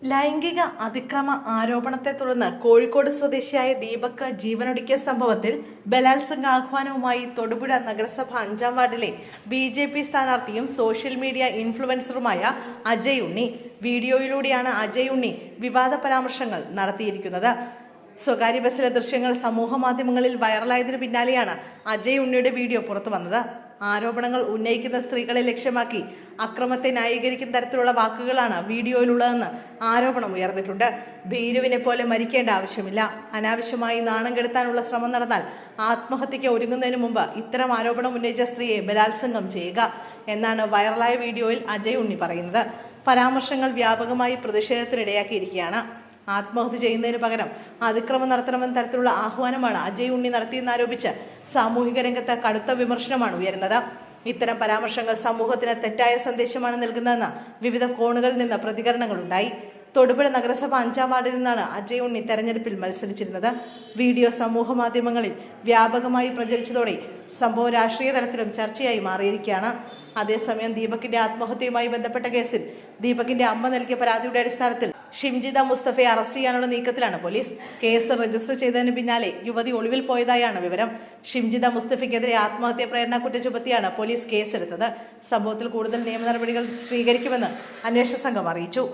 ലൈംഗിക അതിക്രമ ആരോപണത്തെ തുടർന്ന് കോഴിക്കോട് സ്വദേശിയായ ദീപക് ജീവനൊടുക്കിയ സംഭവത്തിൽ ബലാത്സംഗ ആഹ്വാനവുമായി തൊടുപുഴ നഗരസഭ 5-ാം വാർഡിലെ BJP സ്ഥാനാർത്ഥിയും സോഷ്യൽ മീഡിയ ഇൻഫ്ലുവൻസറുമായ അജയ് ഉണ്ണി. വീഡിയോയിലൂടെയാണ് അജയ് ഉണ്ണി വിവാദ പരാമർശങ്ങൾ നടത്തിയിരിക്കുന്നത്. സ്വകാര്യ ബസ്സിലെ ദൃശ്യങ്ങൾ സമൂഹ മാധ്യമങ്ങളിൽ വൈറലായതിനു പിന്നാലെയാണ് അജയ് ഉണ്ണിയുടെ വീഡിയോ പുറത്തു വന്നത്. ആരോപണങ്ങൾ ഉന്നയിക്കുന്ന സ്ത്രീകളെ ലക്ഷ്യമാക്കി അക്രമത്തെ ന്യായീകരിക്കുന്ന തരത്തിലുള്ള വാക്കുകളാണ് വീഡിയോയിലുള്ളതെന്ന് ആരോപണം ഉയർന്നിട്ടുണ്ട്. ഭീരുവിനെ പോലെ മരിക്കേണ്ട ആവശ്യമില്ല. അനാവശ്യമായി നാണം കെടുത്താനുള്ള ശ്രമം നടന്നാൽ ആത്മഹത്യയ്ക്ക് ഒരുങ്ങുന്നതിന് മുമ്പ് ഇത്തരം ആരോപണം ഉന്നയിച്ച സ്ത്രീയെ ബലാത്സംഗം ചെയ്യുക എന്നാണ് വൈറലായ വീഡിയോയിൽ അജയ് ഉണ്ണി പറയുന്നത്. പരാമർശങ്ങൾ വ്യാപകമായി പ്രതിഷേധത്തിനിടയാക്കിയിരിക്കുകയാണ്. ആത്മഹത്യ ചെയ്യുന്നതിന് പകരം അതിക്രമം നടത്തണമെന്ന തരത്തിലുള്ള ആഹ്വാനമാണ് അജയ് ഉണ്ണി നടത്തിയെന്നാരോപിച്ച് സാമൂഹിക രംഗത്ത് കടുത്ത വിമർശനമാണ് ഉയരുന്നത്. ഇത്തരം പരാമർശങ്ങൾ സമൂഹത്തിന് തെറ്റായ സന്ദേശമാണ് നൽകുന്നതെന്ന് വിവിധ കോണുകളിൽ നിന്ന് പ്രതികരണങ്ങളുണ്ടായി. തൊടുപുഴ നഗരസഭ 5-ാം വാർഡിൽ നിന്നാണ് അജയ് ഉണ്ണി തെരഞ്ഞെടുപ്പിൽ മത്സരിച്ചിരുന്നത്. വീഡിയോ സമൂഹ മാധ്യമങ്ങളിൽ വ്യാപകമായി പ്രചരിച്ചതോടെ സംഭവം രാഷ്ട്രീയ തലത്തിലും ചർച്ചയായി മാറിയിരിക്കുകയാണ്. അതേസമയം ദീപകിന്റെ ആത്മഹത്യയുമായി ബന്ധപ്പെട്ട കേസിൽ ദീപകിന്റെ അമ്മ നൽകിയ പരാതിയുടെ അടിസ്ഥാനത്തിൽ ഷിംജിത മുസ്തഫയെ അറസ്റ്റ് ചെയ്യാനുള്ള നീക്കത്തിലാണ് പോലീസ്. കേസ് രജിസ്റ്റർ ചെയ്തതിന് പിന്നാലെ യുവതി ഒളിവിൽ പോയതായാണ് വിവരം. ഷിംജിത മുസ്തഫയ്ക്കെതിരെ ആത്മഹത്യാ പ്രേരണ കുറ്റം ചുമത്തിയാണ് പോലീസ് കേസെടുത്തത്. സംഭവത്തിൽ കൂടുതൽ നിയമ നടപടികൾ സ്വീകരിക്കുമെന്ന് അന്വേഷണ സംഘം അറിയിച്ചു.